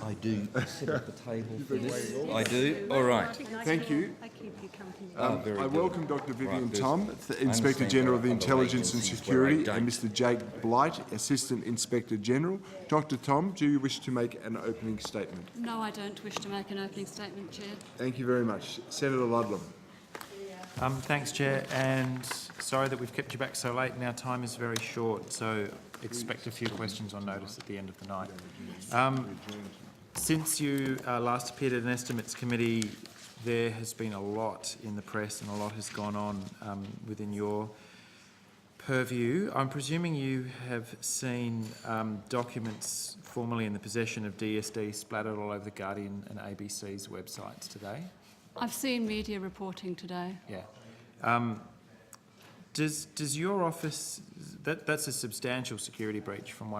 I do sit at the table for this. I do. All right. Thank you. I keep you company. Very I good. welcome Dr. Vivian Right, Tom, there's- Inspector understand General of the there are other Intelligence and agencies Security, where I and don't. Mr. Jake Blight, Assistant Inspector General. Dr. Tom, do you wish to make an opening statement? No, I don't wish to make an opening statement, Chair. Thank you very much. Senator Ludlam. Thanks, Chair, and sorry that we've kept you back so late, and our time is very short, so expect a few questions on notice at the end of the night. Since you last appeared at an Estimates Committee, there has been a lot in the press and a lot has gone on within your purview. I'm presuming you have seen documents formerly in the possession of DSD splattered all over the Guardian and ABC's websites today. I've seen media reporting today. Yeah. Does your office, that's a substantial security breach from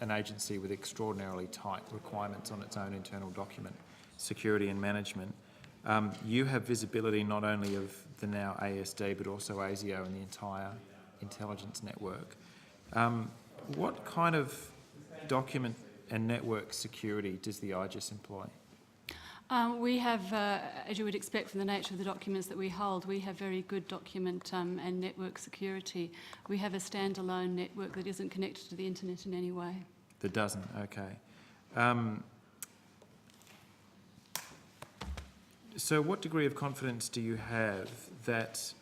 an agency with extraordinarily tight requirements on its own internal document security and management. You have visibility not only of the now ASD but also ASIO and the entire intelligence network. What kind of document and network security does the IGIS employ? We have, as you would expect from the nature of the documents that we hold, we have very good document and network security. We have a standalone network that isn't connected to the internet in any way. That doesn't, okay. So what degree of confidence do you have that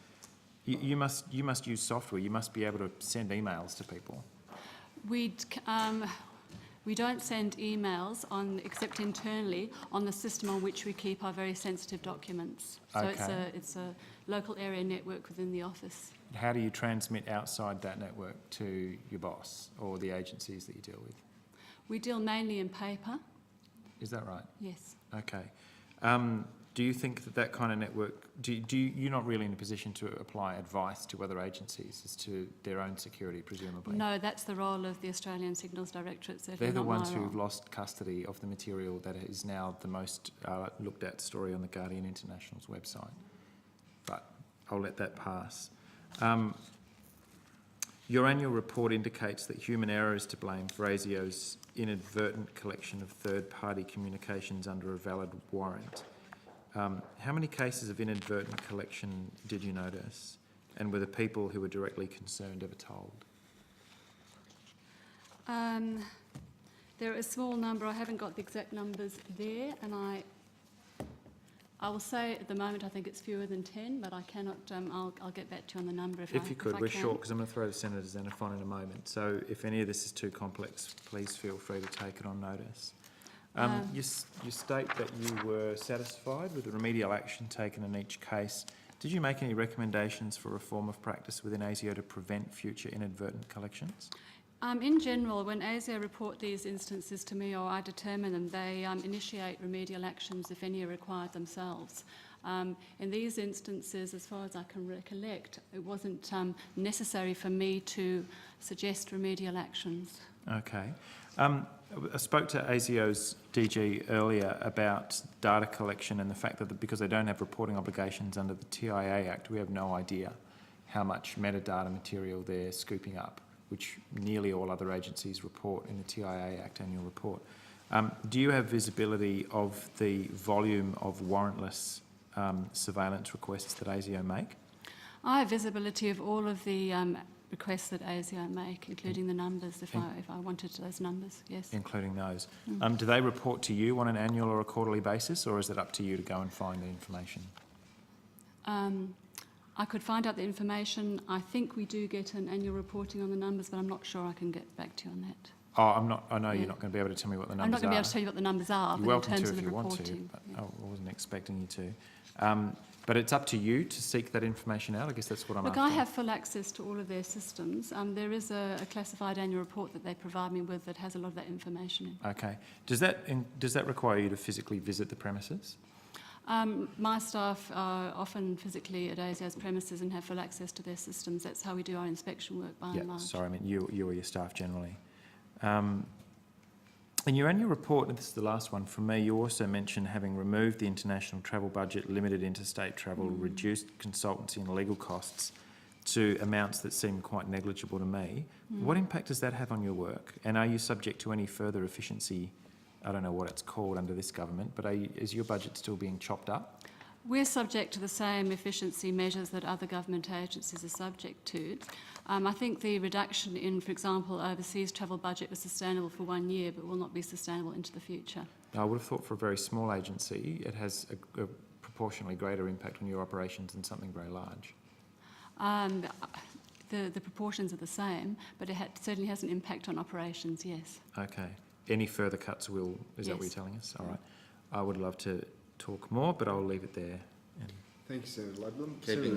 you must use software, you must be able to send emails to people? We don't send emails except internally on the system on which we keep our very sensitive documents. So Okay. it's a local area network within the office. How do you transmit outside that network to your boss or the agencies that you deal with? We deal mainly in paper. Is that right? Yes. Okay. Do you think that kind of network, you're not really in a position to apply advice to other agencies as to their own security, presumably? No, that's the role of the Australian Signals Directorate. They're the ones who've who've lost custody of the material that is now the most looked at story on the Guardian International's website. But I'll let that pass. Your annual report indicates that human error is to blame for ASIO's inadvertent collection of third-party communications under a valid warrant. How many cases of inadvertent collection did you notice? And were the people who were directly concerned ever told? There are a small number. I haven't got the exact numbers there, and I will say at the moment I think it's fewer than 10, but I cannot. I'll get back to you on the number if you could. I We're can. short because I'm going to throw to Senator Xenophon in a moment. So if any of this is too complex, please feel free to take it on notice. You state that you were satisfied with the remedial action taken in each case. Did you make any recommendations for reform of practice within ASIO to prevent future inadvertent collections? In general, when ASIO report these instances to me or I determine them, they initiate remedial actions if any are required themselves. In these instances, as far as I can recollect, it wasn't necessary for me to suggest remedial actions. Okay. I spoke to ASIO's DG earlier about data collection and the fact that because they don't have reporting obligations under the TIA Act, we have no idea how much metadata material they're scooping up, which nearly all other agencies report in the TIA Act annual report. Do you have visibility of the volume of warrantless surveillance requests that ASIO make? I have visibility of all of the requests that ASIO make, including the numbers, if I wanted those numbers, yes. Including those. Do they report to you on an annual or a quarterly basis, or is it up to you to go and find the information? I could find out the information. I think we do get an annual reporting on the numbers, but I'm not sure I can get back to you on that. Oh, I know you're not going to be able to tell me what the numbers are. I'm not going to be able to tell you what the numbers are, You're but welcome in terms to of if the you want reporting. to, but I wasn't expecting you to. But it's up to you to seek that information out. I guess that's what I'm after. Look, I have full access to all of their systems. There is a classified annual report that they provide me with that has a lot of that information in. Okay. Does that require you to physically visit the premises? My staff are often physically at ASIO's premises and have full access to their systems. That's how we do our inspection work by and large. Sorry, I mean you or your staff generally. In your annual report, and this is the last one from me, you also mention having removed the international travel budget, limited interstate travel, reduced consultancy and legal costs to amounts that seem quite negligible to me. What impact does that have on your work? And are you subject to any further efficiency I don't know what it's called under this government, but is your budget still being chopped up? We're subject to the same efficiency measures that other government agencies are subject to. I think the reduction in, for example, overseas travel budget was sustainable for 1 year, but will not be sustainable into the future. I would have thought for a very small agency, it has a proportionally greater impact on your operations than something very large. The proportions are the same, but it certainly has an impact on operations, yes. Okay. Any further cuts will, is that what you're Yes. telling us? All right. I would love to talk more, but I'll leave it there. Thank you, Senator Ludlam. Keeping Senator